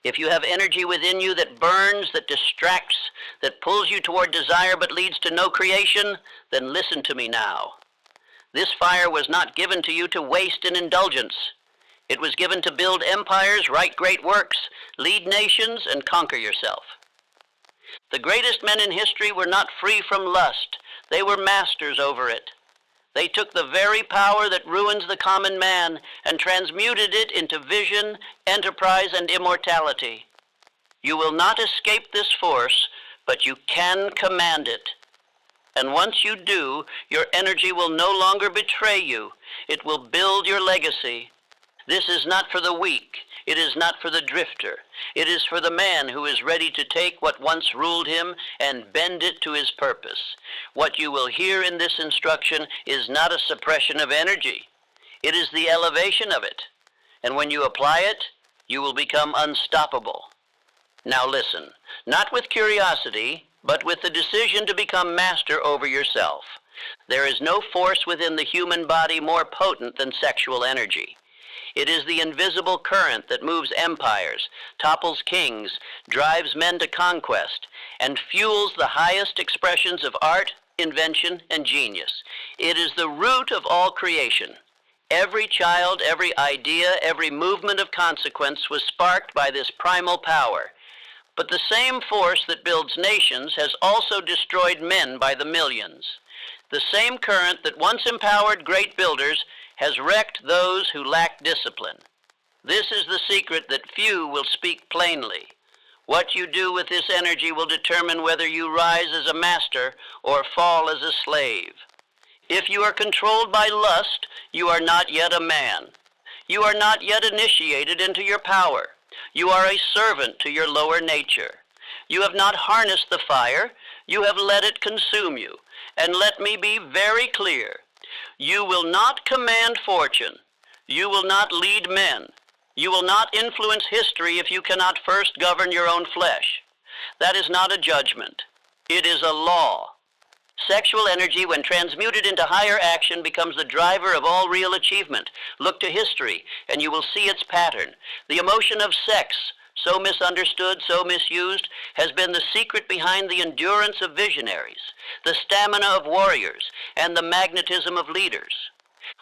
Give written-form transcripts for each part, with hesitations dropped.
If you have energy within you that burns, that distracts, that pulls you toward desire but leads to no creation, then listen to me now. This fire was not given to you to waste in indulgence. It was given to build empires, write great works, lead nations, and conquer yourself. The greatest men in history were not free from lust. They were masters over it. They took the very power that ruins the common man and transmuted it into vision, enterprise, and immortality. You will not escape this force, but you can command it. And once you do, your energy will no longer betray you. It will build your legacy. This is not for the weak. It is not for the drifter. It is for the man who is ready to take what once ruled him and bend it to his purpose. What you will hear in this instruction is not a suppression of energy. It is the elevation of it. And when you apply it, you will become unstoppable. Now listen, not with curiosity, but with the decision to become master over yourself. There is no force within the human body more potent than sexual energy. It is the invisible current that moves empires, topples kings, drives men to conquest, and fuels the highest expressions of art, invention, and genius. It is the root of all creation. Every child, every idea, every movement of consequence was sparked by this primal power. But the same force that builds nations has also destroyed men by the millions. The same current that once empowered great builders has wrecked those who lack discipline. This is the secret that few will speak plainly. What you do with this energy will determine whether you rise as a master or fall as a slave. If you are controlled by lust, you are not yet a man. You are not yet initiated into your power. You are a servant to your lower nature. You have not harnessed the fire. You have let it consume you. And let me be very clear. You will not command fortune. You will not lead men. You will not influence history if you cannot first govern your own flesh. That is not a judgment. It is a law. Sexual energy, when transmuted into higher action, becomes the driver of all real achievement. Look to history, and you will see its pattern. The emotion of sex, so misunderstood, so misused, has been the secret behind the endurance of visionaries, the stamina of warriors, and the magnetism of leaders.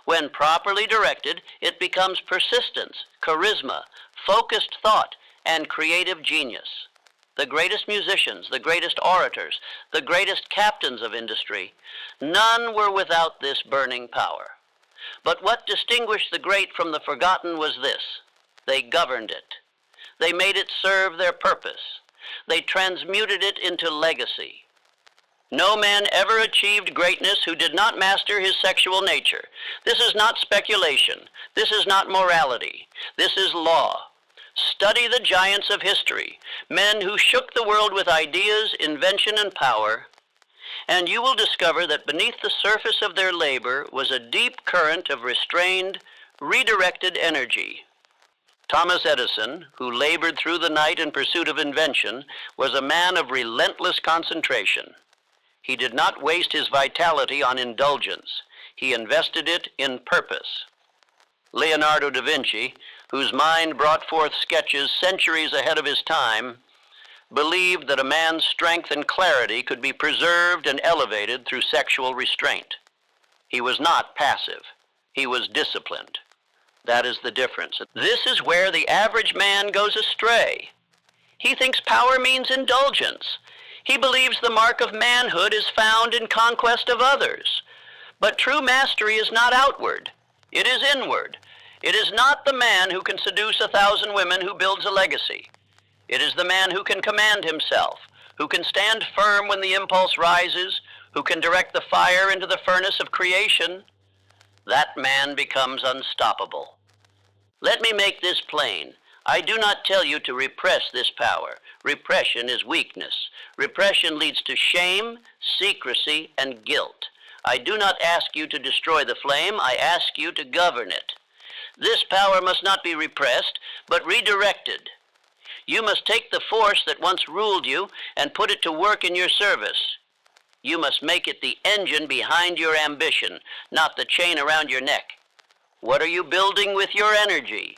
When properly directed, it becomes persistence, charisma, focused thought, and creative genius. The greatest musicians, the greatest orators, the greatest captains of industry, none were without this burning power. But what distinguished the great from the forgotten was this: they governed it. They made it serve their purpose. They transmuted it into legacy. No man ever achieved greatness who did not master his sexual nature. This is not speculation. This is not morality. This is law. Study the giants of history, men who shook the world with ideas, invention, and power, and you will discover that beneath the surface of their labor was a deep current of restrained, redirected energy. Thomas Edison, who labored through the night in pursuit of invention, was a man of relentless concentration. He did not waste his vitality on indulgence. He invested it in purpose. Leonardo da Vinci, whose mind brought forth sketches centuries ahead of his time, believed that a man's strength and clarity could be preserved and elevated through sexual restraint. He was not passive. He was disciplined. That is the difference. This is where the average man goes astray. He thinks power means indulgence. He believes the mark of manhood is found in conquest of others. But true mastery is not outward. It is inward. It is not the man who can seduce 1,000 women who builds a legacy. It is the man who can command himself, who can stand firm when the impulse rises, who can direct the fire into the furnace of creation. That man becomes unstoppable. Let me make this plain. I do not tell you to repress this power. Repression is weakness. Repression leads to shame, secrecy, and guilt. I do not ask you to destroy the flame. I ask you to govern it. This power must not be repressed, but redirected. You must take the force that once ruled you and put it to work in your service. You must make it the engine behind your ambition, not the chain around your neck. What are you building with your energy?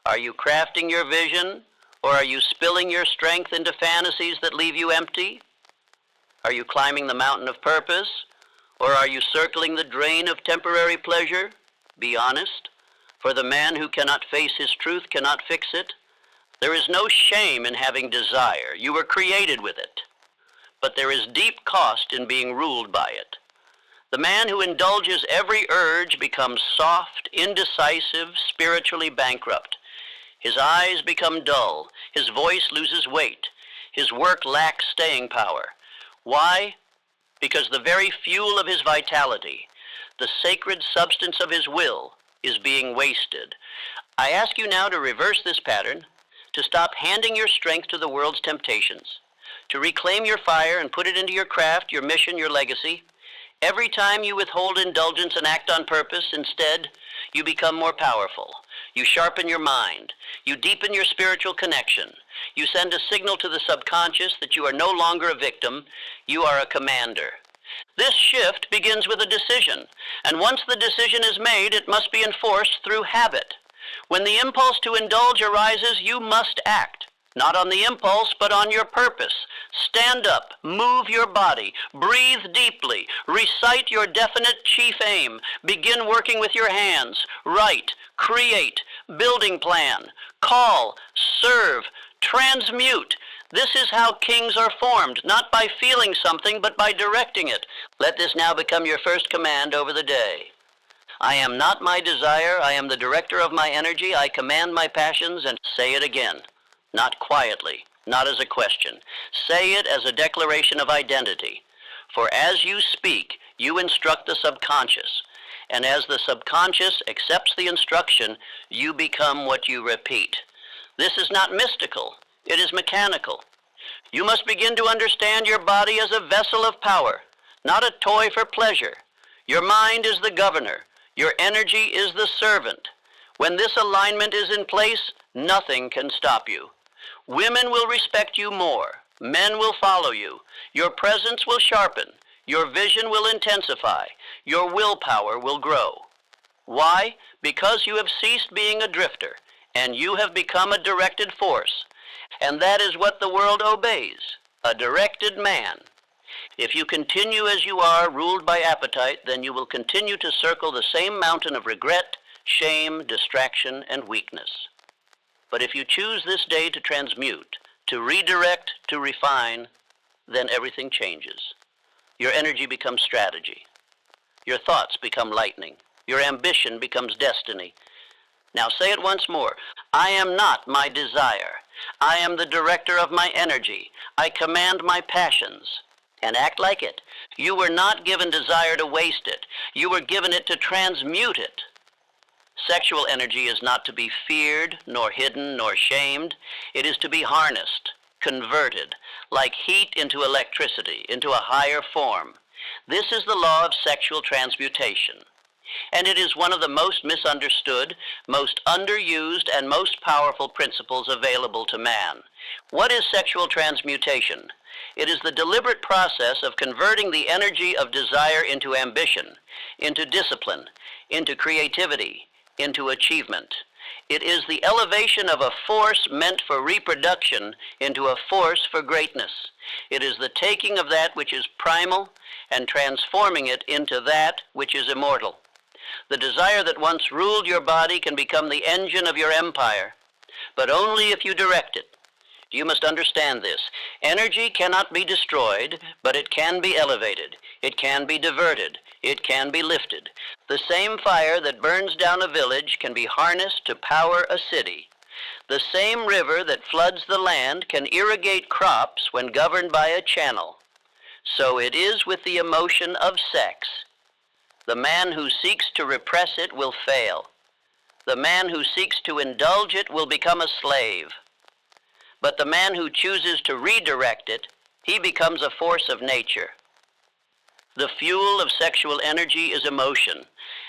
Are you crafting your vision, Or are you spilling your strength into fantasies that leave you empty? Are you climbing the mountain of purpose? Or are you circling the drain of temporary pleasure? Be honest, for the man who cannot face his truth cannot fix it. There is no shame in having desire. You were created with it. But there is deep cost in being ruled by it. The man who indulges every urge becomes soft, indecisive, spiritually bankrupt. His eyes become dull. His voice loses weight. His work lacks staying power. Why? Because the very fuel of his vitality, the sacred substance of his will, is being wasted. I ask you now to reverse this pattern, to stop handing your strength to the world's temptations, to reclaim your fire and put it into your craft, your mission, your legacy. Every time you withhold indulgence and act on purpose, instead, you become more powerful. You sharpen your mind. You deepen your spiritual connection. You send a signal to the subconscious that you are no longer a victim, you are a commander. This shift begins with a decision, and once the decision is made, it must be enforced through habit. When the impulse to indulge arises, you must act. Not on the impulse, but on your purpose. Stand up, move your body, breathe deeply, recite your definite chief aim, begin working with your hands, write, create, building plan, call, serve, transmute. This is how kings are formed, not by feeling something, but by directing it. Let this now become your first command over the day. I am not my desire, I am the director of my energy, I command my passions, and say it again. Not quietly, not as a question. Say it as a declaration of identity. For as you speak, you instruct the subconscious. And as the subconscious accepts the instruction, you become what you repeat. This is not mystical, it is mechanical. You must begin to understand your body as a vessel of power, not a toy for pleasure. Your mind is the governor, your energy is the servant. When this alignment is in place, nothing can stop you. Women will respect you more. Men will follow you. Your presence will sharpen. Your vision will intensify. Your willpower will grow. Why? Because you have ceased being a drifter, and you have become a directed force. And that is what the world obeys, a directed man. If you continue as you are, ruled by appetite, then you will continue to circle the same mountain of regret, shame, distraction, and weakness. But if you choose this day to transmute, to redirect, to refine, then everything changes. Your energy becomes strategy. Your thoughts become lightning. Your ambition becomes destiny. Now say it once more. I am not my desire. I am the director of my energy. I command my passions. And act like it. You were not given desire to waste it. You were given it to transmute it. Sexual energy is not to be feared, nor hidden, nor shamed. It is to be harnessed, converted, like heat into electricity, into a higher form. This is the law of sexual transmutation. And it is one of the most misunderstood, most underused, and most powerful principles available to man. What is sexual transmutation? It is the deliberate process of converting the energy of desire into ambition, into discipline, into creativity, into achievement. It is the elevation of a force meant for reproduction into a force for greatness. It is the taking of that which is primal and transforming it into that which is immortal. The desire that once ruled your body can become the engine of your empire, but only if you direct it. You must understand this. Energy cannot be destroyed, but it can be elevated. It can be diverted. It can be lifted. The same fire that burns down a village can be harnessed to power a city. The same river that floods the land can irrigate crops when governed by a channel. So it is with the emotion of sex. The man who seeks to repress it will fail. The man who seeks to indulge it will become a slave. But the man who chooses to redirect it, he becomes a force of nature. The fuel of sexual energy is emotion,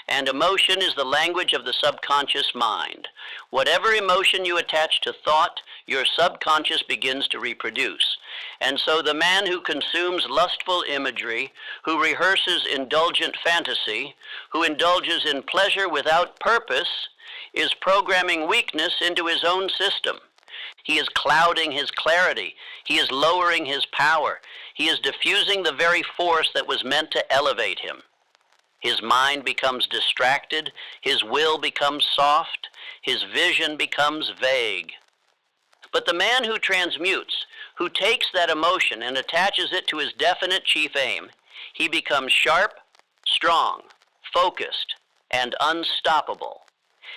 and emotion is the language of the subconscious mind. Whatever emotion you attach to thought, your subconscious begins to reproduce. And so the man who consumes lustful imagery, who rehearses indulgent fantasy, who indulges in pleasure without purpose, is programming weakness into his own system. He is clouding his clarity. He is lowering his power. He is diffusing the very force that was meant to elevate him. His mind becomes distracted. His will becomes soft. His vision becomes vague. But the man who transmutes, who takes that emotion and attaches it to his definite chief aim, he becomes sharp, strong, focused, and unstoppable.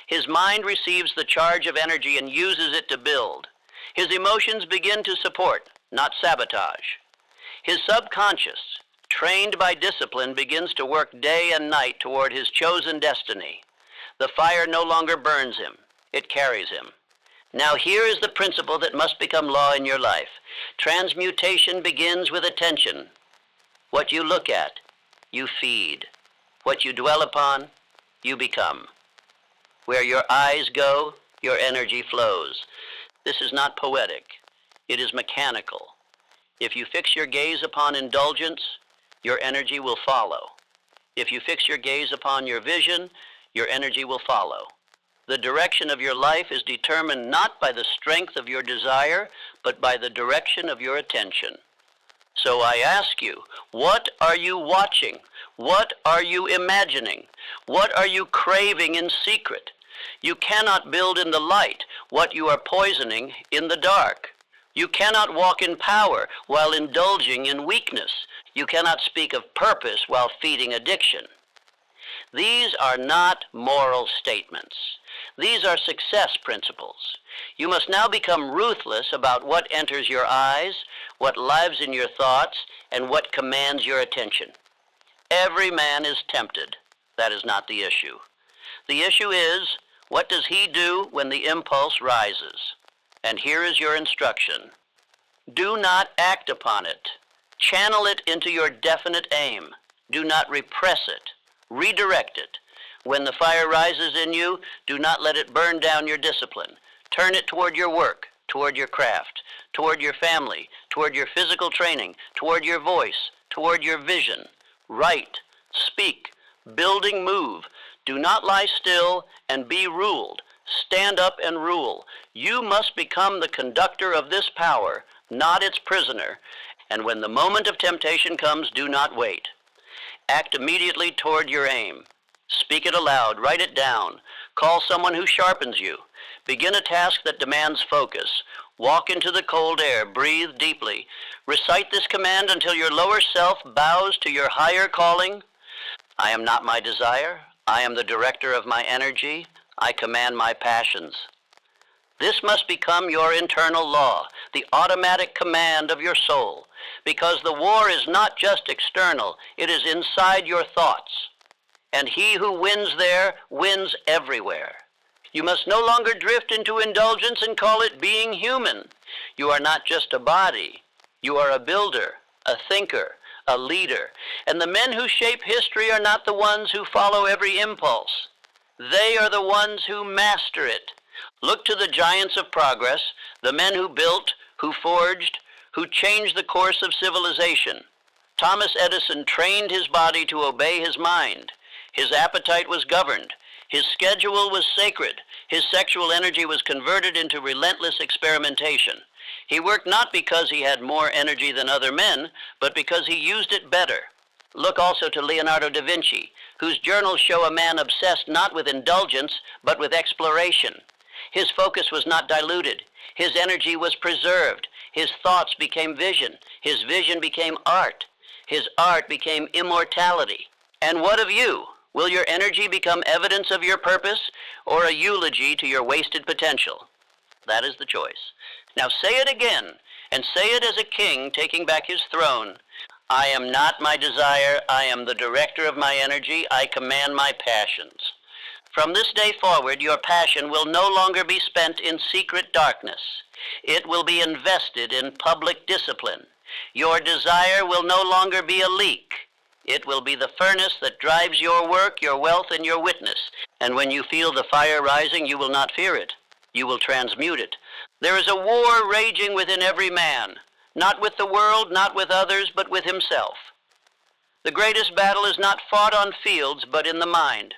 His mind receives the charge of energy and uses it to build. His emotions begin to support, not sabotage. His subconscious, trained by discipline, begins to work day and night toward his chosen destiny. The fire no longer burns him, it carries him. Now here is the principle that must become law in your life. Transmutation begins with attention. What you look at, you feed. What you dwell upon, you become. Where your eyes go, your energy flows. This is not poetic. It is mechanical. If you fix your gaze upon indulgence, your energy will follow. If you fix your gaze upon your vision, your energy will follow. The direction of your life is determined not by the strength of your desire, but by the direction of your attention. So I ask you, what are you watching? What are you imagining? What are you craving in secret? You cannot build in the light what you are poisoning in the dark. You cannot walk in power while indulging in weakness. You cannot speak of purpose while feeding addiction. These are not moral statements. These are success principles. You must now become ruthless about what enters your eyes, what lives in your thoughts, and what commands your attention. Every man is tempted. That is not the issue. The issue is, what does he do when the impulse rises? And here is your instruction. Do not act upon it. Channel it into your definite aim. Do not repress it. Redirect it. When the fire rises in you, do not let it burn down your discipline. Turn it toward your work, toward your craft, toward your family, toward your physical training, toward your voice, toward your vision. Write, speak, building move. Do not lie still and be ruled. Stand up and rule. You must become the conductor of this power, not its prisoner. And when the moment of temptation comes, do not wait. Act immediately toward your aim. Speak it aloud, write it down. Call someone who sharpens you. Begin a task that demands focus. Walk into the cold air, breathe deeply. Recite this command until your lower self bows to your higher calling. I am not my desire. I am the director of my energy. I command my passions. This must become your internal law, the automatic command of your soul, because the war is not just external, it is inside your thoughts. And he who wins there wins everywhere. You must no longer drift into indulgence and call it being human. You are not just a body. You are a builder, a thinker, a leader. And the men who shape history are not the ones who follow every impulse. They are the ones who master it. Look to the giants of progress, the men who built, who forged, who changed the course of civilization. Thomas Edison trained his body to obey his mind. His appetite was governed. His schedule was sacred. His sexual energy was converted into relentless experimentation. He worked not because he had more energy than other men, but because he used it better. Look also to Leonardo da Vinci, whose journals show a man obsessed not with indulgence, but with exploration. His focus was not diluted. His energy was preserved. His thoughts became vision. His vision became art. His art became immortality. And what of you? Will your energy become evidence of your purpose, or a eulogy to your wasted potential? That is the choice. Now say it again, and say it as a king taking back his throne. I am not my desire. I am the director of my energy. I command my passions. From this day forward, your passion will no longer be spent in secret darkness. It will be invested in public discipline. Your desire will no longer be a leak. It will be the furnace that drives your work, your wealth, and your witness. And when you feel the fire rising, you will not fear it. You will transmute it. There is a war raging within every man, not with the world, not with others, but with himself. The greatest battle is not fought on fields, but in the mind.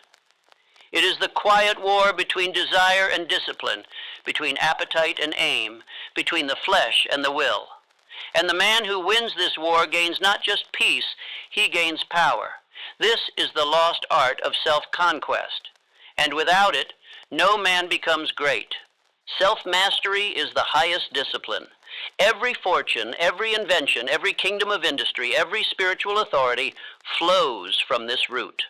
It is the quiet war between desire and discipline, between appetite and aim, between the flesh and the will. And the man who wins this war gains not just peace, he gains power. This is the lost art of self-conquest, and without it, no man becomes great. Self-mastery is the highest discipline. Every fortune, every invention, every kingdom of industry, every spiritual authority flows from this root.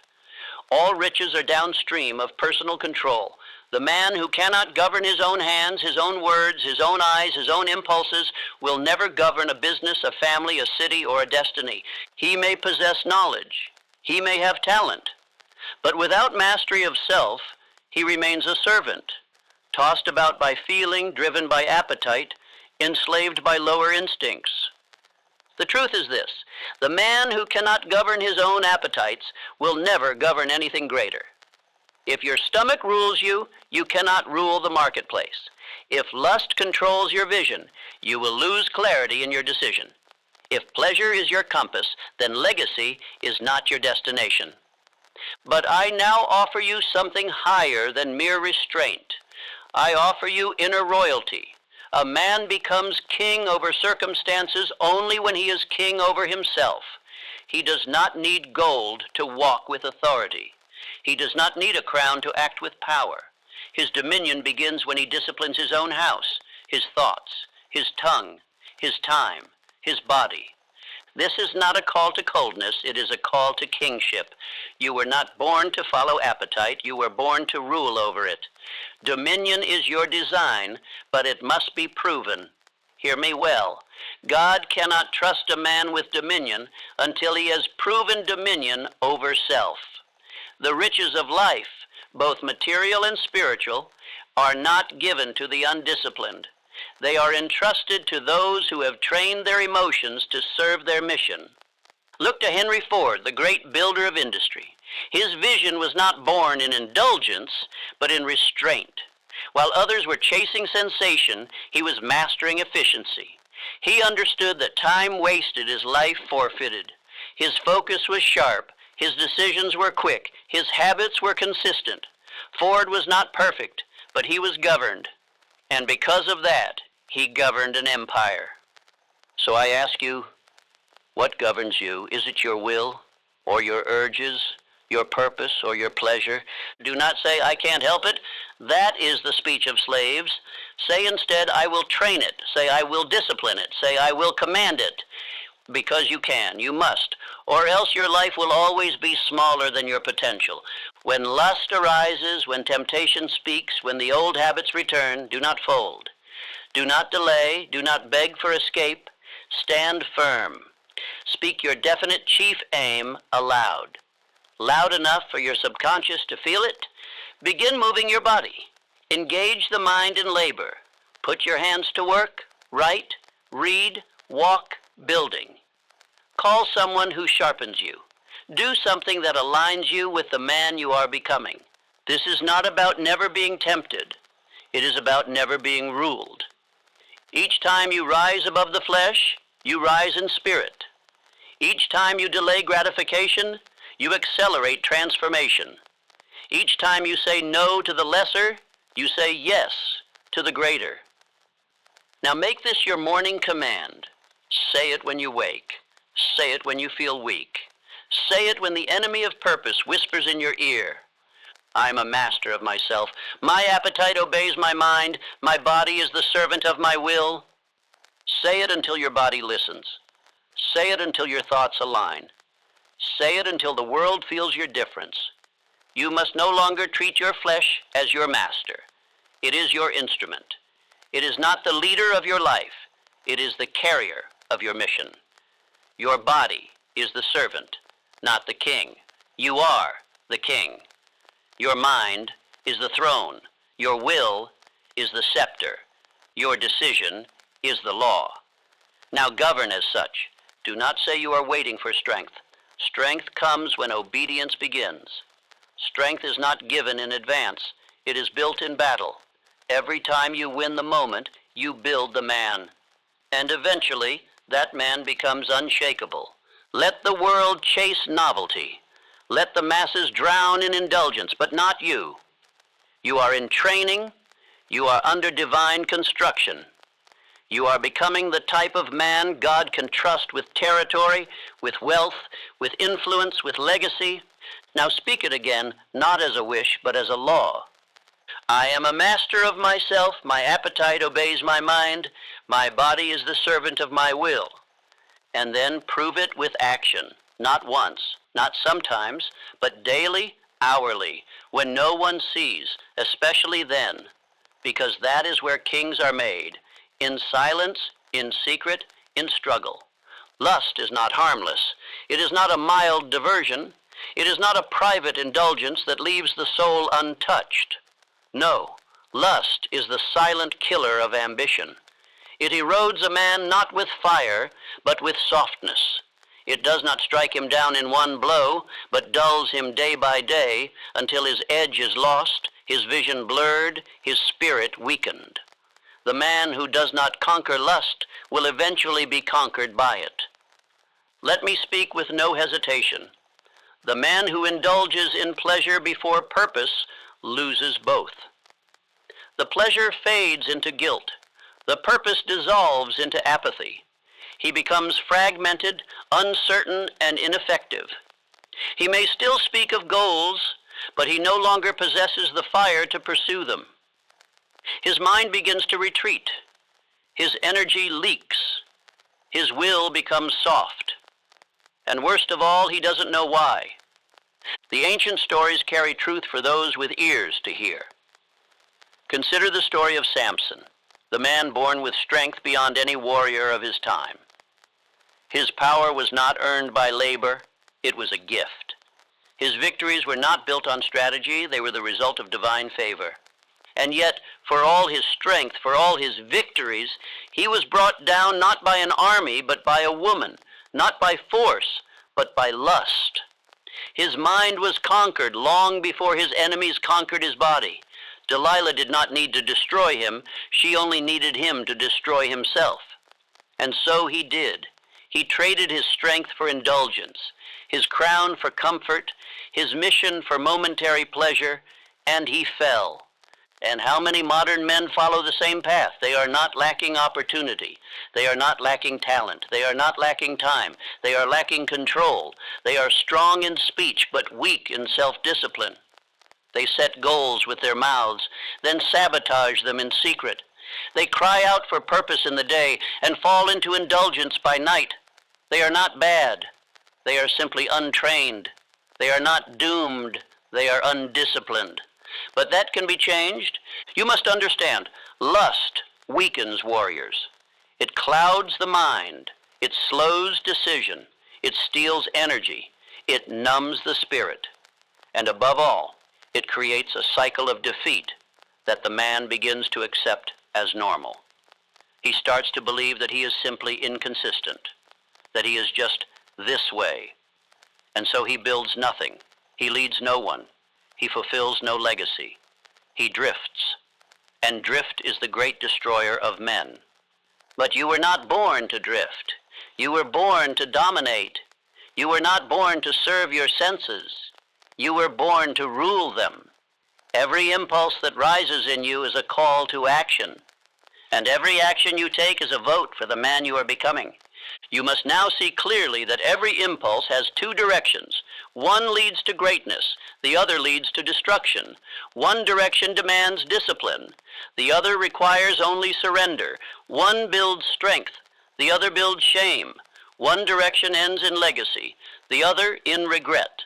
All riches are downstream of personal control. The man who cannot govern his own hands, his own words, his own eyes, his own impulses will never govern a business, a family, a city, or a destiny. He may possess knowledge. He may have talent. But without mastery of self, he remains a servant, tossed about by feeling, driven by appetite, enslaved by lower instincts. The truth is this: the man who cannot govern his own appetites will never govern anything greater. If your stomach rules you, you cannot rule the marketplace. If lust controls your vision, you will lose clarity in your decision. If pleasure is your compass, then legacy is not your destination. But I now offer you something higher than mere restraint. I offer you inner royalty. A man becomes king over circumstances only when he is king over himself. He does not need gold to walk with authority. He does not need a crown to act with power. His dominion begins when he disciplines his own house, his thoughts, his tongue, his time, his body. This is not a call to coldness, it is a call to kingship. You were not born to follow appetite, you were born to rule over it. Dominion is your design, but it must be proven. Hear me well. God cannot trust a man with dominion until he has proven dominion over self. The riches of life, both material and spiritual, are not given to the undisciplined. They are entrusted to those who have trained their emotions to serve their mission. Look to Henry Ford, the great builder of industry. His vision was not born in indulgence, but in restraint. While others were chasing sensation, he was mastering efficiency. He understood that time wasted is life forfeited. His focus was sharp. His decisions were quick. His habits were consistent. Ford was not perfect, but he was governed. And because of that, he governed an empire. So I ask you, what governs you? Is it your will or your urges, your purpose or your pleasure? Do not say, I can't help it. That is the speech of slaves. Say instead, I will train it. Say, I will discipline it. Say, I will command it. Because you can, you must, or else your life will always be smaller than your potential. When lust arises, when temptation speaks, when the old habits return, do not fold. Do not delay, do not beg for escape. Stand firm. Speak your definite chief aim aloud. Loud enough for your subconscious to feel it. Begin moving your body. Engage the mind in labor. Put your hands to work. Write, read, walk, building. Call someone who sharpens you. Do something that aligns you with the man you are becoming. This is not about never being tempted. It is about never being ruled. Each time you rise above the flesh, you rise in spirit. Each time you delay gratification, you accelerate transformation. Each time you say no to the lesser, you say yes to the greater. Now make this your morning command. Say it when you wake. Say it when you feel weak. Say it when the enemy of purpose whispers in your ear. I'm a master of myself. My appetite obeys my mind. My body is the servant of my will. Say it until your body listens. Say it until your thoughts align. Say it until the world feels your difference. You must no longer treat your flesh as your master. It is your instrument. It is not the leader of your life. It is the carrier of your mission. Your body is the servant, not the king. You are the king. Your mind is the throne. Your will is the scepter. Your decision is the law. Now govern as such. Do not say you are waiting for strength. Strength comes when obedience begins. Strength is not given in advance. It is built in battle. Every time you win the moment, you build the man. And eventually, that man becomes unshakable. Let the world chase novelty. Let the masses drown in indulgence, but not you. You are in training. You are under divine construction. You are becoming the type of man God can trust with territory, with wealth, with influence, with legacy. Now speak it again, not as a wish, but as a law. I am a master of myself, my appetite obeys my mind, my body is the servant of my will. And then prove it with action, not once, not sometimes, but daily, hourly, when no one sees, especially then, because that is where kings are made, in silence, in secret, in struggle. Lust is not harmless. It is not a mild diversion. It is not a private indulgence that leaves the soul untouched. No, lust is the silent killer of ambition. It erodes a man not with fire, but with softness. It does not strike him down in one blow, but dulls him day by day until his edge is lost, his vision blurred, his spirit weakened. The man who does not conquer lust will eventually be conquered by it. Let me speak with no hesitation. The man who indulges in pleasure before purpose loses both. The pleasure fades into guilt. The purpose dissolves into apathy. He becomes fragmented, uncertain, and ineffective. He may still speak of goals, but he no longer possesses the fire to pursue them. His mind begins to retreat. His energy leaks. His will becomes soft. And worst of all, he doesn't know why. The ancient stories carry truth for those with ears to hear. Consider the story of Samson, the man born with strength beyond any warrior of his time. His power was not earned by labor, it was a gift. His victories were not built on strategy, they were the result of divine favor. And yet, for all his strength, for all his victories, he was brought down not by an army, but by a woman, not by force, but by lust. His mind was conquered long before his enemies conquered his body. Delilah did not need to destroy him, she only needed him to destroy himself. And so he did. He traded his strength for indulgence, his crown for comfort, his mission for momentary pleasure, and he fell. And how many modern men follow the same path? They are not lacking opportunity. They are not lacking talent. They are not lacking time. They are lacking control. They are strong in speech, but weak in self-discipline. They set goals with their mouths, then sabotage them in secret. They cry out for purpose in the day and fall into indulgence by night. They are not bad. They are simply untrained. They are not doomed. They are undisciplined. But that can be changed. You must understand, lust weakens warriors. It clouds the mind. It slows decision. It steals energy. It numbs the spirit. And above all, it creates a cycle of defeat that the man begins to accept as normal. He starts to believe that he is simply inconsistent, that he is just this way. And so he builds nothing. He leads no one. He fulfills no legacy. He drifts. And drift is the great destroyer of men. But you were not born to drift. You were born to dominate. You were not born to serve your senses. You were born to rule them. Every impulse that rises in you is a call to action. And every action you take is a vote for the man you are becoming. You must now see clearly that every impulse has two directions. One leads to greatness, the other leads to destruction. One direction demands discipline, the other requires only surrender. One builds strength, the other builds shame. One direction ends in legacy, the other in regret.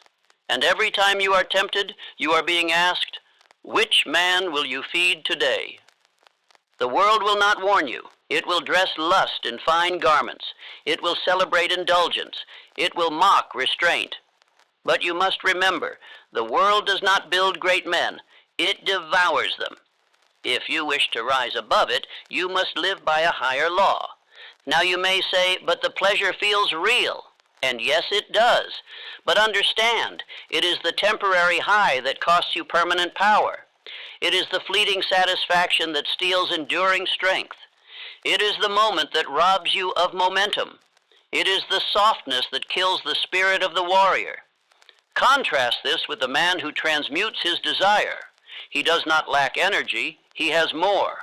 And every time you are tempted, you are being asked, which man will you feed today? The world will not warn you. It will dress lust in fine garments. It will celebrate indulgence. It will mock restraint. But you must remember, the world does not build great men. It devours them. If you wish to rise above it, you must live by a higher law. Now you may say, but the pleasure feels real. And yes, it does. But understand, it is the temporary high that costs you permanent power. It is the fleeting satisfaction that steals enduring strength. It is the moment that robs you of momentum. It is the softness that kills the spirit of the warrior. Contrast this with the man who transmutes his desire. He does not lack energy, He has more.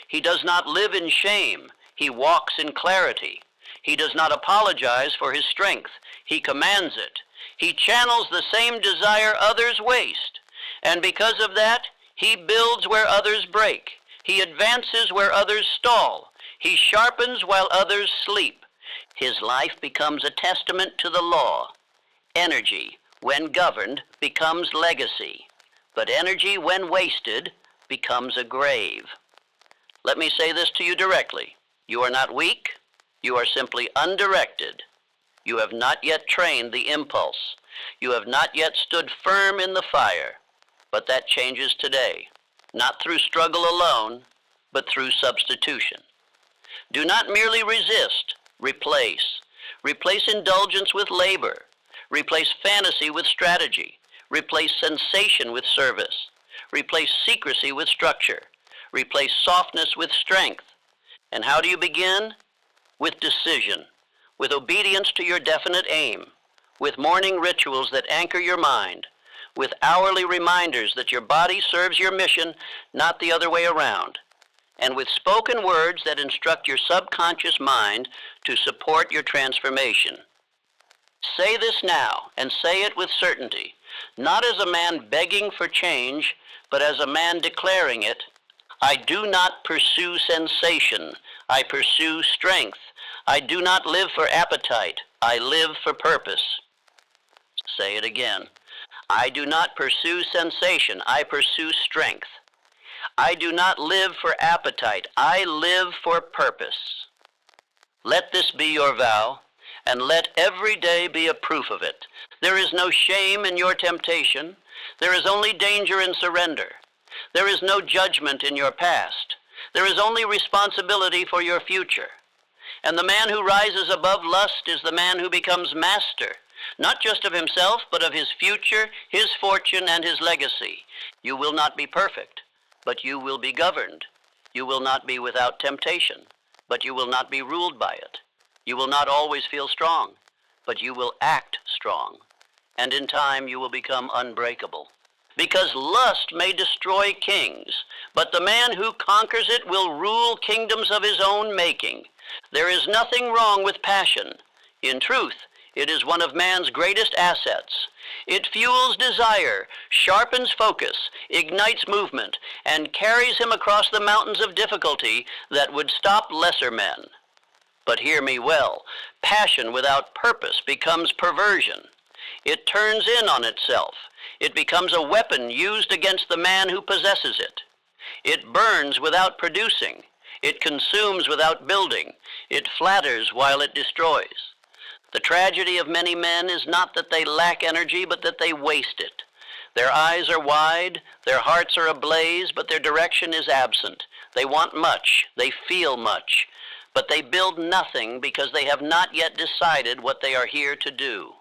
He does not live in shame. He walks in clarity. He does not apologize for his strength. He commands it. He channels the same desire others waste. And because of that, he builds where others break. He advances where others stall. He sharpens while others sleep. His life becomes a testament to the law. Energy, when governed, becomes legacy. But energy, when wasted, becomes a grave. Let me say this to you directly. You are not weak. You are simply undirected. You have not yet trained the impulse. You have not yet stood firm in the fire. But that changes today, not through struggle alone, but through substitution. Do not merely resist. Replace. Replace indulgence with labor. Replace fantasy with strategy. Replace sensation with service. Replace secrecy with structure. Replace softness with strength. And how do you begin? With decision, with obedience to your definite aim, with morning rituals that anchor your mind, with hourly reminders that your body serves your mission, not the other way around, and with spoken words that instruct your subconscious mind to support your transformation. Say this now, and say it with certainty, not as a man begging for change, but as a man declaring it. I do not pursue sensation. I pursue strength. I do not live for appetite. I live for purpose. Say it again. I do not pursue sensation. I pursue strength. I do not live for appetite. I live for purpose. Let this be your vow, and let every day be a proof of it. There is no shame in your temptation. There is only danger in surrender. There is no judgment in your past. There is only responsibility for your future. And the man who rises above lust is the man who becomes master, not just of himself, but of his future, his fortune, and his legacy. You will not be perfect, but you will be governed. You will not be without temptation, but you will not be ruled by it. You will not always feel strong, but you will act strong. And in time you will become unbreakable. Because lust may destroy kings, but the man who conquers it will rule kingdoms of his own making. There is nothing wrong with passion. In truth, it is one of man's greatest assets. It fuels desire, sharpens focus, ignites movement, and carries him across the mountains of difficulty that would stop lesser men. But hear me well, passion without purpose becomes perversion. It turns in on itself. It becomes a weapon used against the man who possesses it. It burns without producing. It consumes without building. It flatters while it destroys. The tragedy of many men is not that they lack energy, but that they waste it. Their eyes are wide, their hearts are ablaze, but their direction is absent. They want much, they feel much, but they build nothing because they have not yet decided what they are here to do.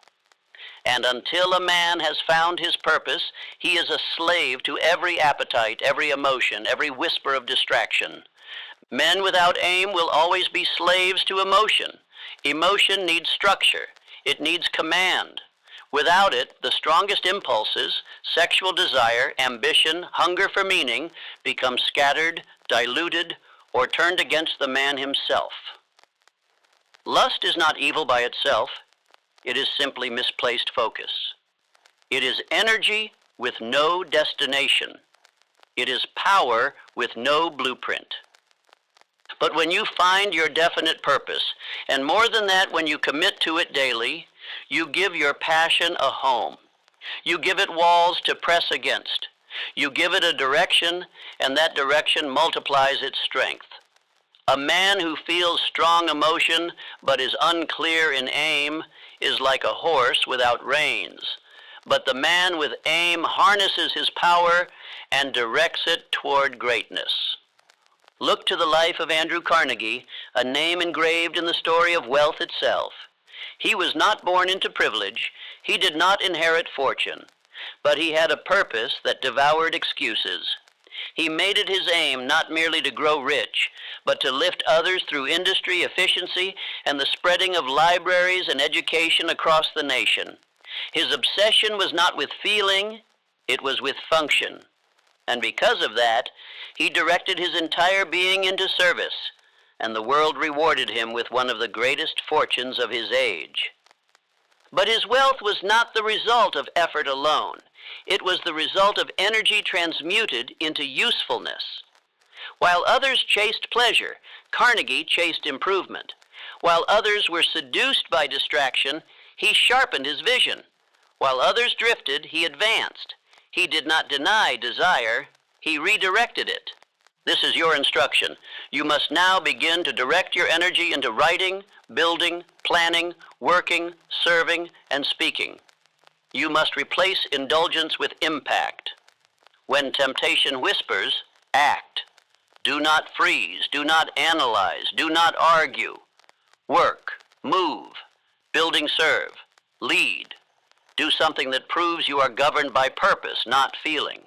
And until a man has found his purpose, he is a slave to every appetite, every emotion, every whisper of distraction. Men without aim will always be slaves to emotion. Emotion needs structure. It needs command. Without it, the strongest impulses, sexual desire, ambition, hunger for meaning, become scattered, diluted, or turned against the man himself. Lust is not evil by itself. It is simply misplaced focus. It is energy with no destination. It is power with no blueprint. But when you find your definite purpose, and more than that, when you commit to it daily, you give your passion a home. You give it walls to press against. You give it a direction, and that direction multiplies its strength. A man who feels strong emotion but is unclear in aim is like a horse without reins. But the man with aim harnesses his power and directs it toward greatness. Look to the life of Andrew Carnegie, a name engraved in the story of wealth itself. He was not born into privilege. He did not inherit fortune. But he had a purpose that devoured excuses. He made it his aim not merely to grow rich, but to lift others through industry, efficiency, and the spreading of libraries and education across the nation. His obsession was not with feeling, it was with function. And because of that, he directed his entire being into service, and the world rewarded him with one of the greatest fortunes of his age. But his wealth was not the result of effort alone. It was the result of energy transmuted into usefulness. While others chased pleasure, Carnegie chased improvement. While others were seduced by distraction, he sharpened his vision. While others drifted, he advanced. He did not deny desire, he redirected it. This is your instruction. You must now begin to direct your energy into writing, building, planning, working, serving, and speaking. You must replace indulgence with impact. When temptation whispers, act. Do not freeze, do not analyze, do not argue. Work, move, building serve, lead. Do something that proves you are governed by purpose, not feeling.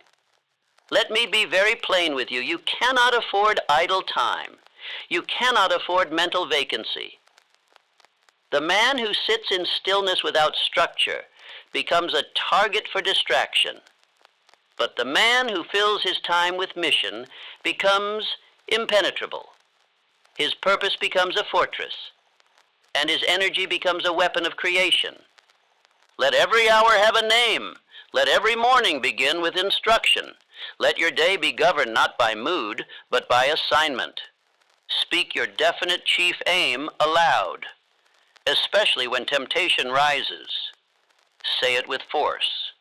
Let me be very plain with you. You cannot afford idle time. You cannot afford mental vacancy. The man who sits in stillness without structure becomes a target for distraction. But the man who fills his time with mission becomes impenetrable. His purpose becomes a fortress, and his energy becomes a weapon of creation. Let every hour have a name. Let every morning begin with instruction. Let your day be governed not by mood, but by assignment. Speak your definite chief aim aloud, especially when temptation rises. Say it with force.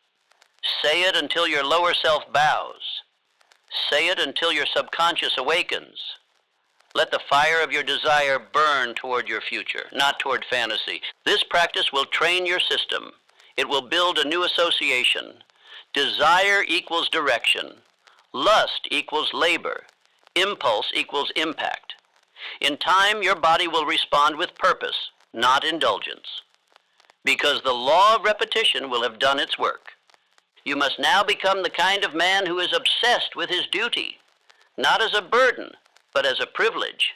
Say it until your lower self bows. Say it until your subconscious awakens. Let the fire of your desire burn toward your future, not toward fantasy. This practice will train your system. It will build a new association. Desire equals direction. Lust equals labor. Impulse equals impact. In time, your body will respond with purpose, not indulgence, because the law of repetition will have done its work. You must now become the kind of man who is obsessed with his duty, not as a burden, but as a privilege.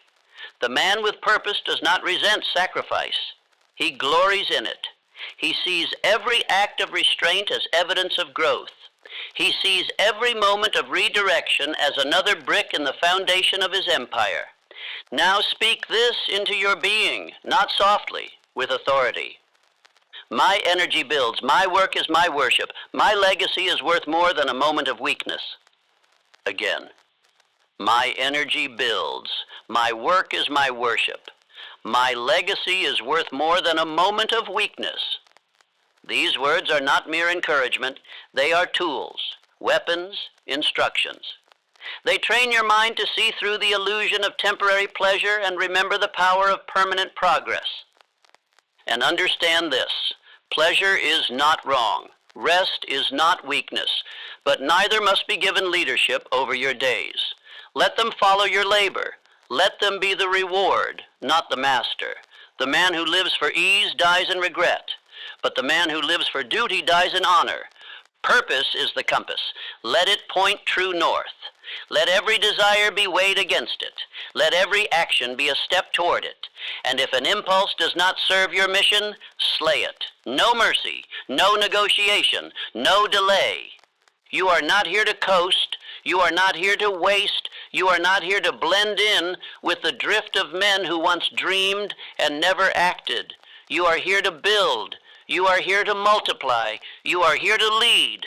The man with purpose does not resent sacrifice. He glories in it. He sees every act of restraint as evidence of growth. He sees every moment of redirection as another brick in the foundation of his empire. Now speak this into your being, not softly, with authority. My energy builds. My work is my worship. My legacy is worth more than a moment of weakness. Again. My energy builds. My work is my worship. My legacy is worth more than a moment of weakness. These words are not mere encouragement. They are tools, weapons, instructions. They train your mind to see through the illusion of temporary pleasure and remember the power of permanent progress. And understand this, pleasure is not wrong. Rest is not weakness, but neither must be given leadership over your days. Let them follow your labor. Let them be the reward, not the master. The man who lives for ease dies in regret, but the man who lives for duty dies in honor. Purpose is the compass. Let it point true north. Let every desire be weighed against it. Let every action be a step toward it. And if an impulse does not serve your mission, slay it. No mercy, no negotiation, no delay. You are not here to coast. You are not here to waste. You are not here to blend in with the drift of men who once dreamed and never acted. You are here to build. You are here to multiply. You are here to lead.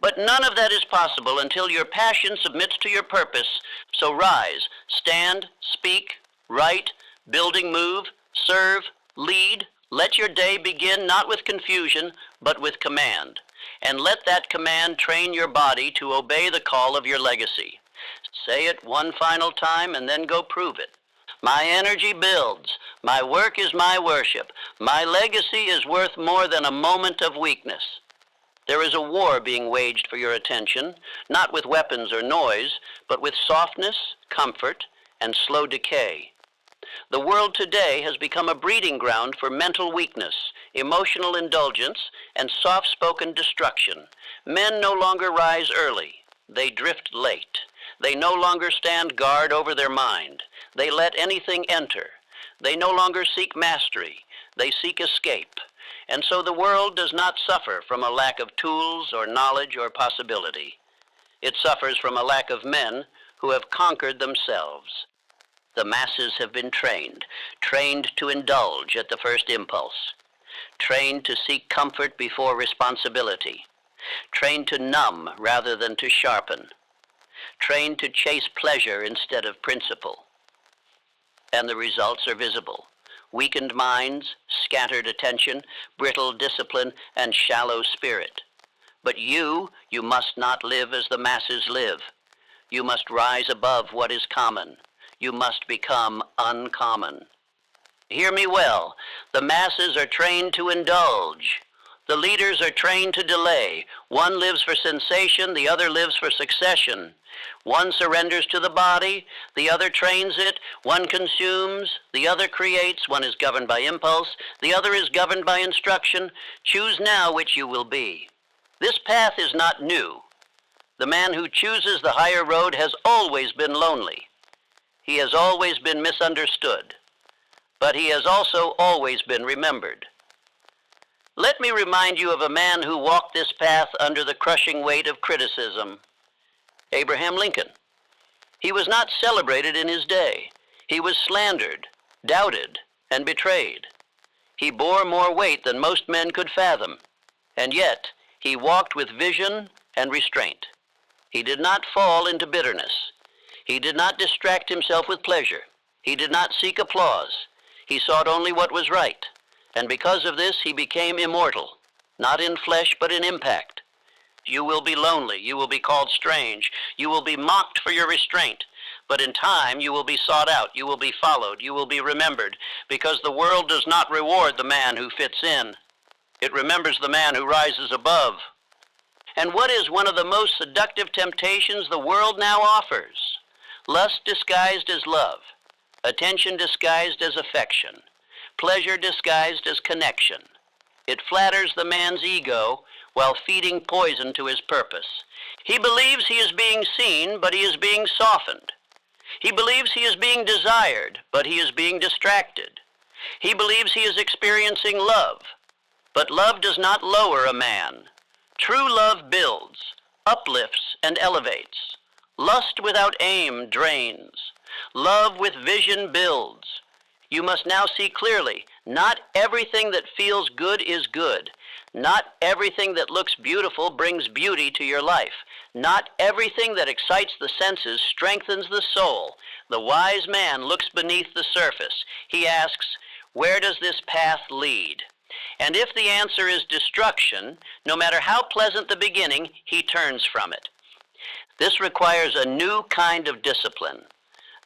But none of that is possible until your passion submits to your purpose. So rise, stand, speak, write, building move, serve, lead. Let your day begin not with confusion, but with command. And let that command train your body to obey the call of your legacy. Say it one final time and then go prove it. My energy builds. My work is my worship. My legacy is worth more than a moment of weakness. There is a war being waged for your attention, not with weapons or noise, but with softness, comfort, and slow decay. The world today has become a breeding ground for mental weakness, emotional indulgence, and soft-spoken destruction. Men no longer rise early. They drift late. They no longer stand guard over their mind. They let anything enter. They no longer seek mastery. They seek escape. And so the world does not suffer from a lack of tools or knowledge or possibility. It suffers from a lack of men who have conquered themselves. The masses have been trained to indulge at the first impulse, trained to seek comfort before responsibility, trained to numb rather than to sharpen, trained to chase pleasure instead of principle. And the results are visible. Weakened minds, scattered attention, brittle discipline, and shallow spirit. But you must not live as the masses live. You must rise above what is common. You must become uncommon. Hear me well. The masses are trained to indulge. The leaders are trained to delay. One lives for sensation, the other lives for succession. One surrenders to the body, the other trains it. One consumes, the other creates. One is governed by impulse, the other is governed by instruction. Choose now which you will be. This path is not new. The man who chooses the higher road has always been lonely. He has always been misunderstood, but he has also always been remembered. Let me remind you of a man who walked this path under the crushing weight of criticism. Abraham Lincoln. He was not celebrated in his day. He was slandered, doubted, and betrayed. He bore more weight than most men could fathom, and yet he walked with vision and restraint. He did not fall into bitterness. He did not distract himself with pleasure. He did not seek applause. He sought only what was right. And because of this, he became immortal, not in flesh, but in impact. You will be lonely. You will be called strange. You will be mocked for your restraint. But in time, you will be sought out. You will be followed. You will be remembered, because the world does not reward the man who fits in. It remembers the man who rises above. And what is one of the most seductive temptations the world now offers? Lust disguised as love, attention disguised as affection, pleasure disguised as connection. It flatters the man's ego while feeding poison to his purpose. He believes he is being seen, but he is being softened. He believes he is being desired, but he is being distracted. He believes he is experiencing love, but love does not lower a man. True love builds, uplifts, and elevates. Lust without aim drains. Love with vision builds. You must now see clearly, not everything that feels good is good. Not everything that looks beautiful brings beauty to your life. Not everything that excites the senses strengthens the soul. The wise man looks beneath the surface. He asks, where does this path lead? And if the answer is destruction, no matter how pleasant the beginning, he turns from it. This requires a new kind of discipline,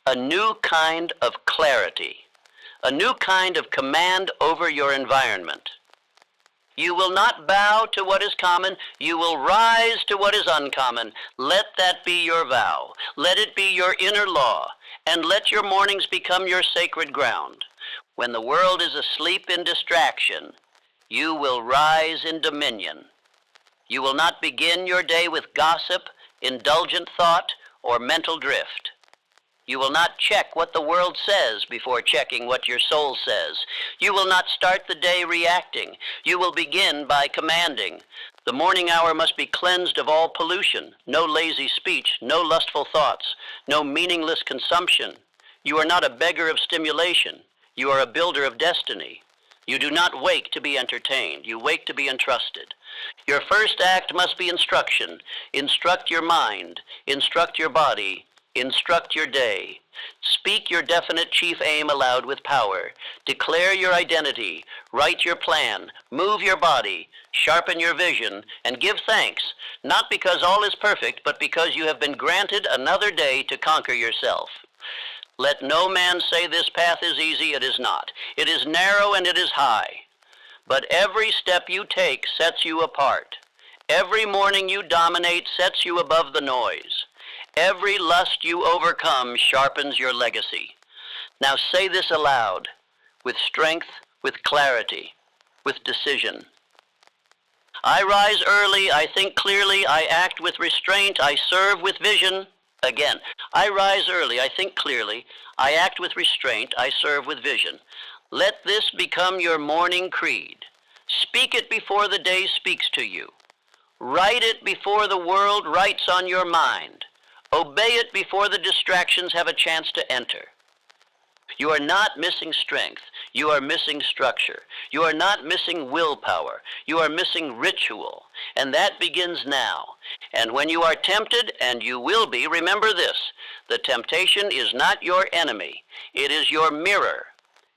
a new kind of clarity, a new kind of command over your environment. You will not bow to what is common. You will rise to what is uncommon. Let that be your vow. Let it be your inner law, and let your mornings become your sacred ground. When the world is asleep in distraction, you will rise in dominion. You will not begin your day with gossip, indulgent thought, or mental drift. You will not check what the world says before checking what your soul says. You will not start the day reacting. You will begin by commanding. The morning hour must be cleansed of all pollution. No lazy speech, no lustful thoughts, no meaningless consumption. You are not a beggar of stimulation. You are a builder of destiny. You do not wake to be entertained. You wake to be entrusted. Your first act must be instruction. Instruct your mind. Instruct your body. Instruct your day. Speak your definite chief aim aloud with power. Declare your identity. Write your plan. Move your body. Sharpen your vision. And give thanks, not because all is perfect, but because you have been granted another day to conquer yourself. Let no man say this path is easy. It is not. It is narrow and it is high. But every step you take sets you apart. Every morning you dominate sets you above the noise. Every lust you overcome sharpens your legacy. Now say this aloud, with strength, with clarity, with decision. I rise early, I think clearly, I act with restraint, I serve with vision. Again, I rise early, I think clearly, I act with restraint, I serve with vision. Let this become your morning creed. Speak it before the day speaks to you. Write it before the world writes on your mind. Obey it before the distractions have a chance to enter. You are not missing strength. You are missing structure. You are not missing willpower. You are missing ritual. And that begins now. And when you are tempted, and you will be, remember this: the temptation is not your enemy. It is your mirror.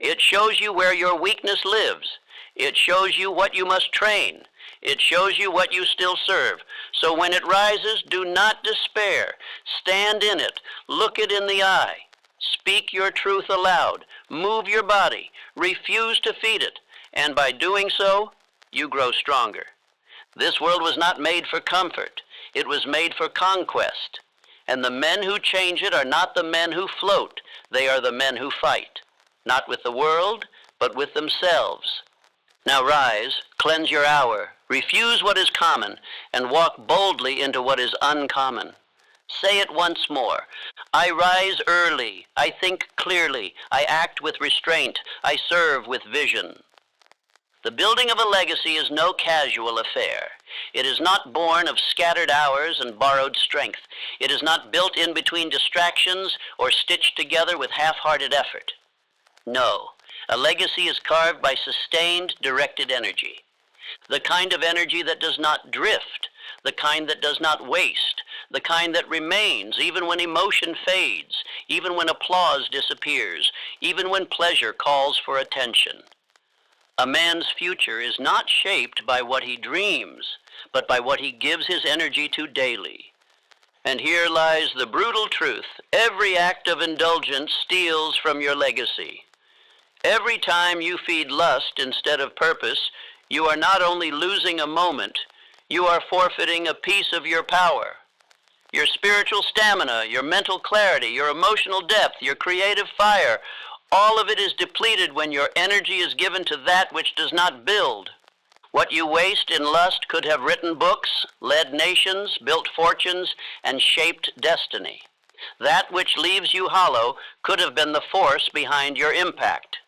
It shows you where your weakness lives. It shows you what you must train. It shows you what you still serve. So when it rises, do not despair. Stand in it. Look it in the eye. Speak your truth aloud. Move your body. Refuse to feed it. And by doing so, you grow stronger. This world was not made for comfort. It was made for conquest. And the men who change it are not the men who float. They are the men who fight. Not with the world, but with themselves. Now rise, cleanse your hour, refuse what is common, and walk boldly into what is uncommon. Say it once more. I rise early. I think clearly. I act with restraint. I serve with vision. The building of a legacy is no casual affair. It is not born of scattered hours and borrowed strength. It is not built in between distractions or stitched together with half-hearted effort. No, a legacy is carved by sustained, directed energy. The kind of energy that does not drift, the kind that does not waste, the kind that remains even when emotion fades, even when applause disappears, even when pleasure calls for attention. A man's future is not shaped by what he dreams, but by what he gives his energy to daily. And here lies the brutal truth. Every act of indulgence steals from your legacy. Every time you feed lust instead of purpose, you are not only losing a moment, you are forfeiting a piece of your power. Your spiritual stamina, your mental clarity, your emotional depth, your creative fire, all of it is depleted when your energy is given to that which does not build. What you waste in lust could have written books, led nations, built fortunes, and shaped destiny. That which leaves you hollow could have been the force behind your impact.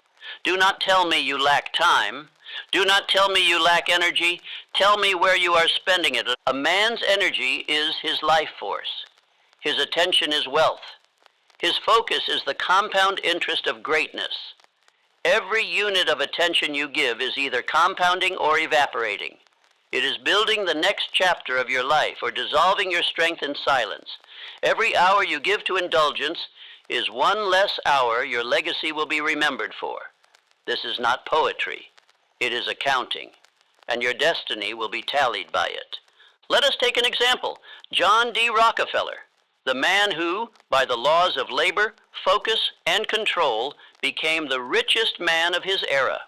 Do not tell me you lack time. Do not tell me you lack energy. Tell me where you are spending it. A man's energy is his life force. His attention is wealth. His focus is the compound interest of greatness. Every unit of attention you give is either compounding or evaporating. It is building the next chapter of your life or dissolving your strength in silence. Every hour you give to indulgence is one less hour your legacy will be remembered for. This is not poetry. It is accounting, and your destiny will be tallied by it. Let us take an example. John D. Rockefeller, the man who, by the laws of labor, focus, and control, became the richest man of his era.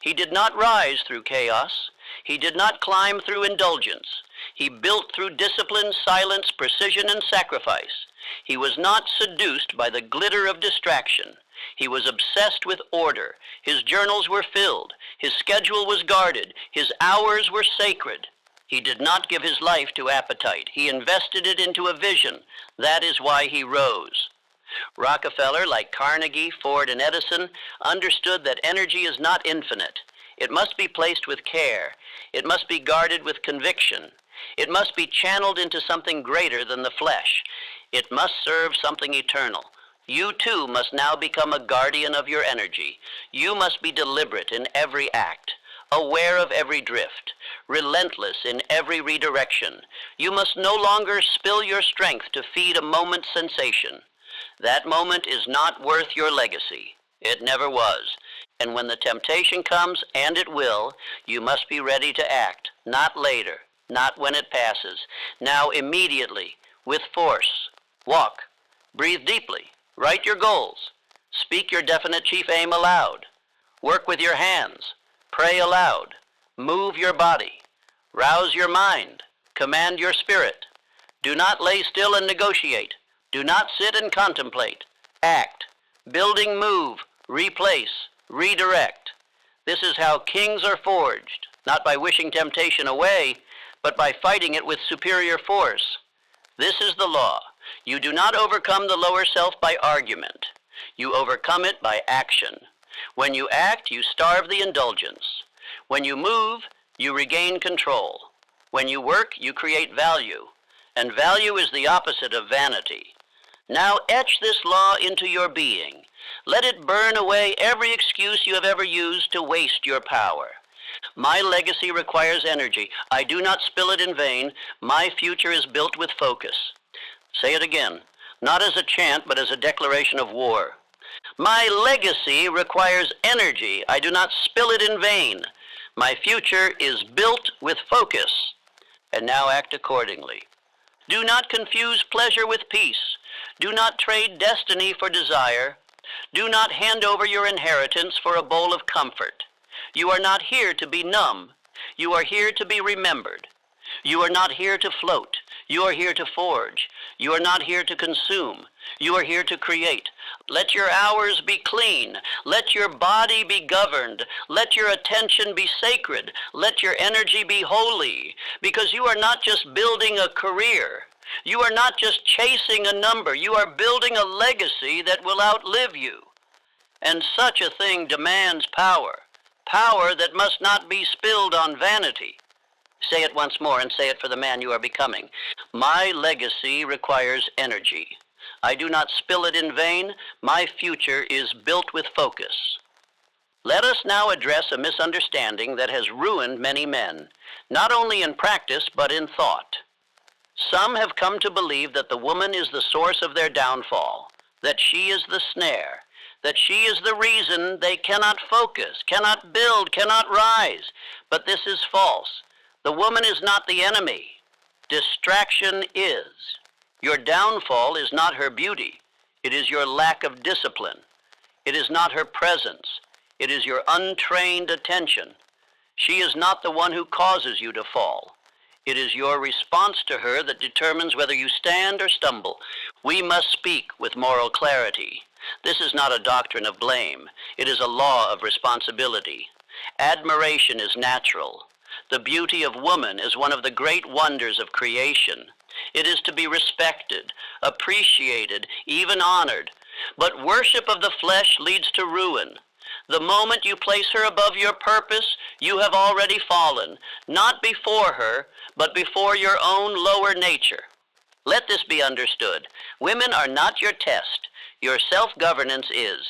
He did not rise through chaos. He did not climb through indulgence. He built through discipline, silence, precision, and sacrifice. He was not seduced by the glitter of distraction. He was obsessed with order. His journals were filled. His schedule was guarded. His hours were sacred. He did not give his life to appetite. He invested it into a vision. That is why he rose. Rockefeller, like Carnegie, Ford, and Edison, understood that energy is not infinite. It must be placed with care. It must be guarded with conviction. It must be channeled into something greater than the flesh. It must serve something eternal. You too must now become a guardian of your energy. You must be deliberate in every act, aware of every drift, relentless in every redirection. You must no longer spill your strength to feed a moment's sensation. That moment is not worth your legacy. It never was. And when the temptation comes, and it will, you must be ready to act, not later, not when it passes. Now immediately, with force. Walk. Breathe deeply. Write your goals. Speak your definite chief aim aloud. Work with your hands. Pray aloud. Move your body. Rouse your mind. Command your spirit. Do not lay still and negotiate. Do not sit and contemplate. Act. Building move. Replace. Redirect. This is how kings are forged, not by wishing temptation away, but by fighting it with superior force. This is the law. You do not overcome the lower self by argument. You overcome it by action. When you act, you starve the indulgence. When you move, you regain control. When you work, you create value, and value is the opposite of vanity. Now etch this law into your being. Let it burn away every excuse you have ever used to waste your power. My legacy requires energy. I do not spill it in vain. My future is built with focus. Say it again, not as a chant, but as a declaration of war. My legacy requires energy. I do not spill it in vain. My future is built with focus. And now act accordingly. Do not confuse pleasure with peace. Do not trade destiny for desire. Do not hand over your inheritance for a bowl of comfort. You are not here to be numb. You are here to be remembered. You are not here to float. You are here to forge. You are not here to consume. You are here to create. Let your hours be clean. Let your body be governed. Let your attention be sacred. Let your energy be holy. Because you are not just building a career. You are not just chasing a number. You are building a legacy that will outlive you. And such a thing demands power. Power that must not be spilled on vanity. Say it once more, and say it for the man you are becoming. My legacy requires energy. I do not spill it in vain. My future is built with focus. Let us now address a misunderstanding that has ruined many men, not only in practice, but in thought. Some have come to believe that the woman is the source of their downfall, that she is the snare, that she is the reason they cannot focus, cannot build, cannot rise. But this is false. The woman is not the enemy. Distraction is. Your downfall is not her beauty. It is your lack of discipline. It is not her presence. It is your untrained attention. She is not the one who causes you to fall. It is your response to her that determines whether you stand or stumble. We must speak with moral clarity. This is not a doctrine of blame. It is a law of responsibility. Admiration is natural. The beauty of woman is one of the great wonders of creation. It is to be respected, appreciated, even honored. But worship of the flesh leads to ruin. The moment you place her above your purpose, you have already fallen, not before her, but before your own lower nature. Let this be understood. Women are not your test. Your self-governance is.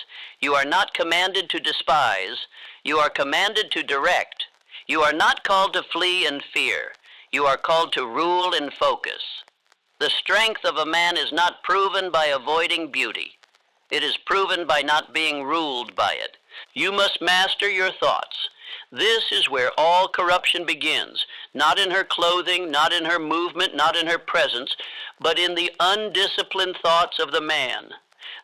You are not commanded to despise. You are commanded to direct. You are not called to flee in fear. You are called to rule in focus. The strength of a man is not proven by avoiding beauty. It is proven by not being ruled by it. You must master your thoughts. This is where all corruption begins, not in her clothing, not in her movement, not in her presence, but in the undisciplined thoughts of the man.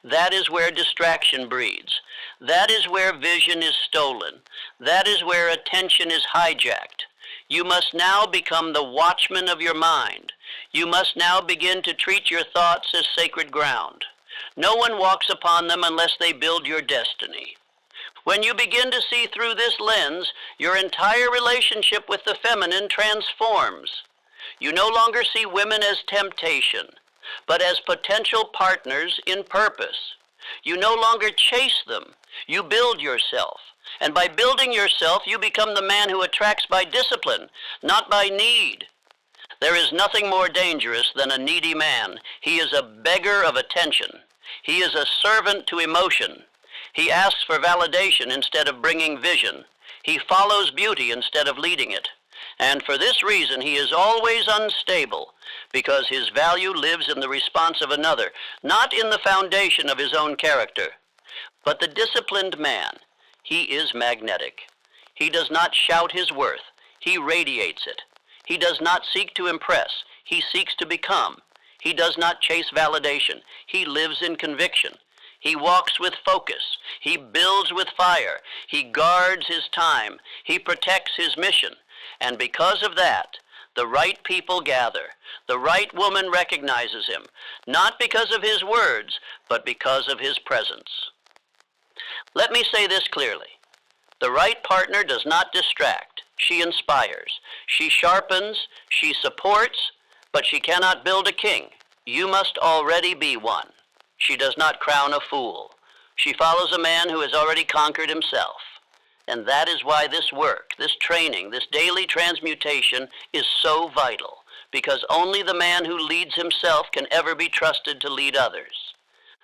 That is where distraction breeds. That is where vision is stolen. That is where attention is hijacked. You must now become the watchman of your mind. You must now begin to treat your thoughts as sacred ground. No one walks upon them unless they build your destiny. When you begin to see through this lens, your entire relationship with the feminine transforms. You no longer see women as temptation, but as potential partners in purpose. You no longer chase them. You build yourself. And by building yourself, you become the man who attracts by discipline, not by need. There is nothing more dangerous than a needy man. He is a beggar of attention. He is a servant to emotion. He asks for validation instead of bringing vision. He follows beauty instead of leading it. And for this reason, he is always unstable, because his value lives in the response of another, not in the foundation of his own character. But the disciplined man, he is magnetic. He does not shout his worth. He radiates it. He does not seek to impress. He seeks to become. He does not chase validation. He lives in conviction. He walks with focus. He builds with fire. He guards his time. He protects his mission. And because of that, the right people gather. The right woman recognizes him, not because of his words, but because of his presence. Let me say this clearly. The right partner does not distract. She inspires. She sharpens. She supports, but she cannot build a king. You must already be one. She does not crown a fool. She follows a man who has already conquered himself. And that is why this work, this training, this daily transmutation is so vital, because only the man who leads himself can ever be trusted to lead others.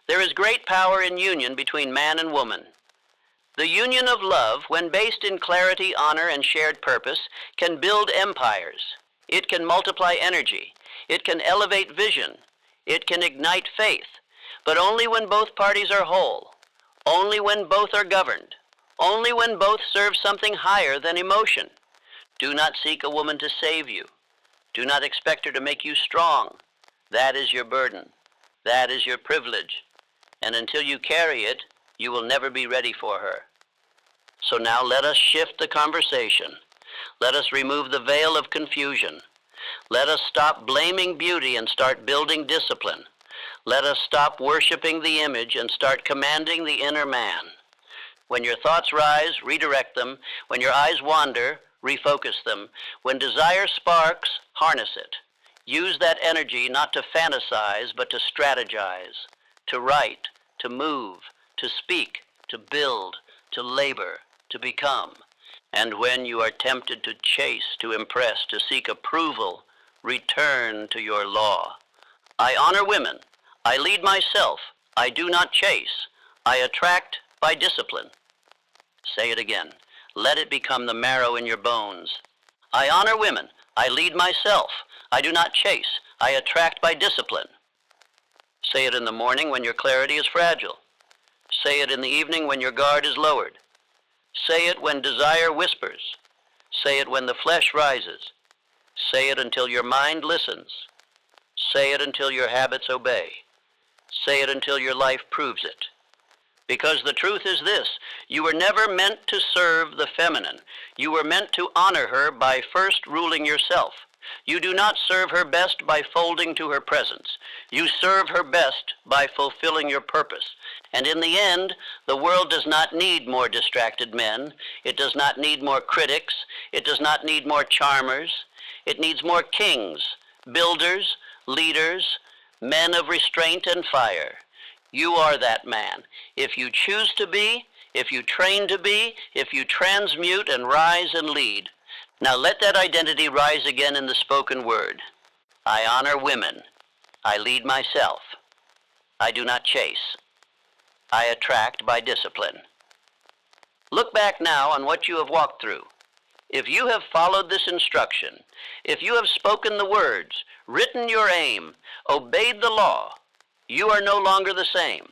There is great power in union between man and woman. The union of love, when based in clarity, honor, and shared purpose, can build empires. It can multiply energy. It can elevate vision. It can ignite faith. But only when both parties are whole. Only when both are governed. Only when both serve something higher than emotion. Do not seek a woman to save you. Do not expect her to make you strong. That is your burden. That is your privilege. And until you carry it, you will never be ready for her. So now let us shift the conversation. Let us remove the veil of confusion. Let us stop blaming beauty and start building discipline. Let us stop worshiping the image and start commanding the inner man. When your thoughts rise, redirect them. When your eyes wander, refocus them. When desire sparks, harness it. Use that energy not to fantasize, but to strategize, to write, to move, to speak, to build, to labor, to become. And when you are tempted to chase, to impress, to seek approval, return to your law. I honor women. I lead myself. I do not chase. I attract by discipline. Say it again. Let it become the marrow in your bones. I honor women. I lead myself. I do not chase. I attract by discipline. Say it in the morning when your clarity is fragile. Say it in the evening when your guard is lowered. Say it when desire whispers. Say it when the flesh rises. Say it until your mind listens. Say it until your habits obey. Say it until your life proves it. Because the truth is this, you were never meant to serve the feminine. You were meant to honor her by first ruling yourself. You do not serve her best by folding to her presence. You serve her best by fulfilling your purpose. And in the end, the world does not need more distracted men. It does not need more critics. It does not need more charmers. It needs more kings, builders, leaders, men of restraint and fire. You are that man. If you choose to be, if you train to be, if you transmute and rise and lead. Now let that identity rise again in the spoken word. I honor women. I lead myself. I do not chase. I attract by discipline. Look back now on what you have walked through. If you have followed this instruction, if you have spoken the words, written your aim, obeyed the law, you are no longer the same.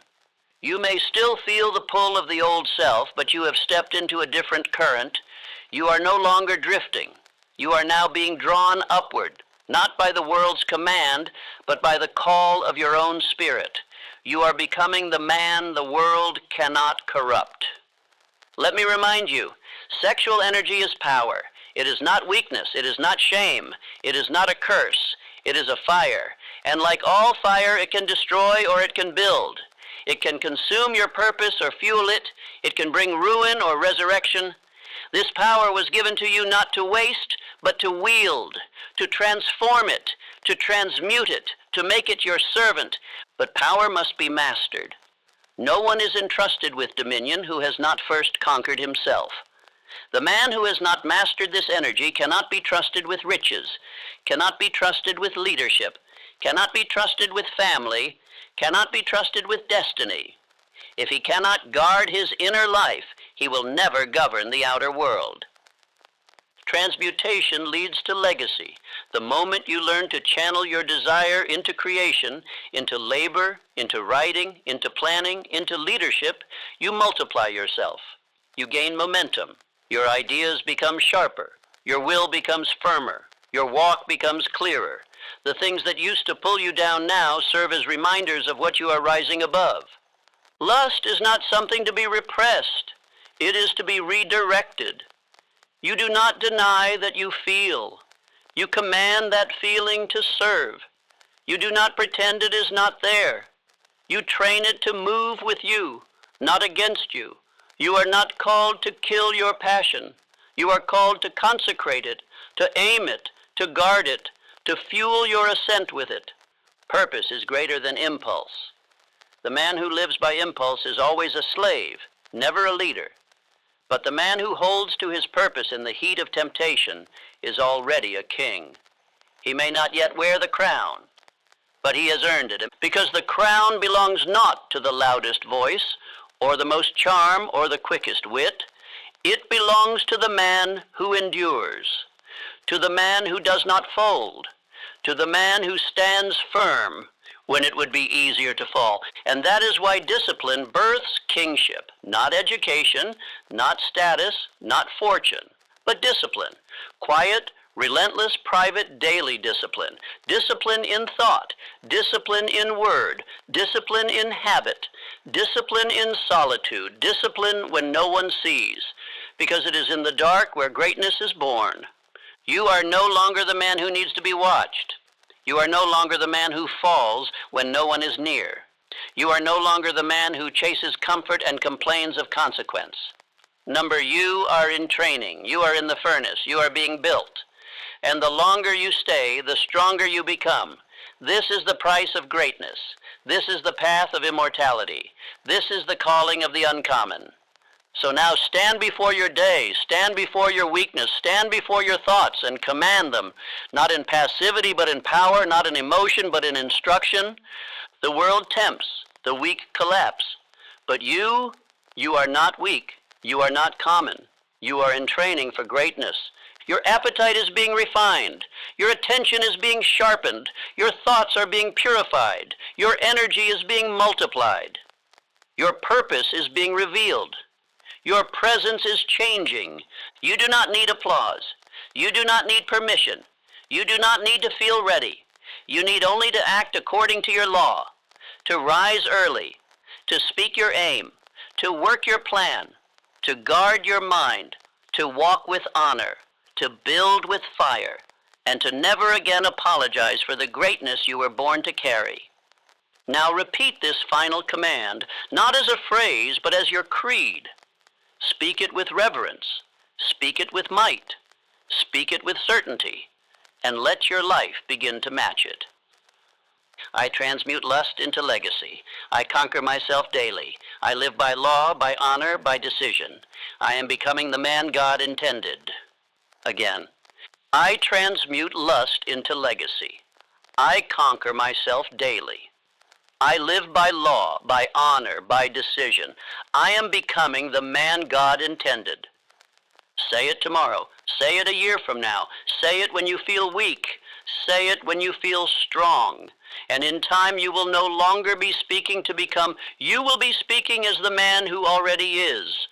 You may still feel the pull of the old self, but you have stepped into a different current. You are no longer drifting. You are now being drawn upward, not by the world's command, but by the call of your own spirit. You are becoming the man the world cannot corrupt. Let me remind you, sexual energy is power. It is not weakness. It is not shame. It is not a curse. It is a fire. And like all fire, it can destroy or it can build. It can consume your purpose or fuel it. It can bring ruin or resurrection. This power was given to you not to waste, but to wield, to transform it, to transmute it, to make it your servant. But power must be mastered. No one is entrusted with dominion who has not first conquered himself. The man who has not mastered this energy cannot be trusted with riches, cannot be trusted with leadership, cannot be trusted with family, cannot be trusted with destiny. If he cannot guard his inner life, he will never govern the outer world. Transmutation leads to legacy. The moment you learn to channel your desire into creation, into labor, into writing, into planning, into leadership, you multiply yourself. You gain momentum. Your ideas become sharper. Your will becomes firmer. Your walk becomes clearer. The things that used to pull you down now serve as reminders of what you are rising above. Lust is not something to be repressed. It is to be redirected. You do not deny that you feel. You command that feeling to serve. You do not pretend it is not there. You train it to move with you, not against you. You are not called to kill your passion. You are called to consecrate it, to aim it, to guard it, to fuel your ascent with it. Purpose is greater than impulse. The man who lives by impulse is always a slave, never a leader. But the man who holds to his purpose in the heat of temptation is already a king. He may not yet wear the crown, but he has earned it, because the crown belongs not to the loudest voice, or the most charm, or the quickest wit. It belongs to the man who endures, to the man who does not fold, to the man who stands firm when it would be easier to fall. And that is why discipline births kingship, not education, not status, not fortune, but discipline. Quiet, relentless, private, daily discipline. Discipline in thought, discipline in word, discipline in habit, discipline in solitude, discipline when no one sees, because it is in the dark where greatness is born. You are no longer the man who needs to be watched. You are no longer the man who falls when no one is near. You are no longer the man who chases comfort and complains of consequence. You are in training. You are in the furnace. You are being built. And the longer you stay, the stronger you become. This is the price of greatness. This is the path of immortality. This is the calling of the uncommon. So now stand before your day, stand before your weakness, stand before your thoughts and command them, not in passivity but in power, not in emotion but in instruction. The world tempts, the weak collapse. But you are not weak. You are not common. You are in training for greatness. Your appetite is being refined. Your attention is being sharpened. Your thoughts are being purified. Your energy is being multiplied. Your purpose is being revealed. Your presence is changing. You do not need applause. You do not need permission. You do not need to feel ready. You need only to act according to your law, to rise early, to speak your aim, to work your plan, to guard your mind, to walk with honor, to build with fire, and to never again apologize for the greatness you were born to carry. Now repeat this final command, not as a phrase, but as your creed. Speak it with reverence. Speak it with might. Speak it with certainty. And let your life begin to match it. I transmute lust into legacy. I conquer myself daily. I live by law, by honor, by decision. I am becoming the man God intended. Again, I transmute lust into legacy. I conquer myself daily. I live by law, by honor, by decision. I am becoming the man God intended. Say it tomorrow. Say it a year from now. Say it when you feel weak. Say it when you feel strong. And in time you will no longer be speaking to become. You will be speaking as the man who already is.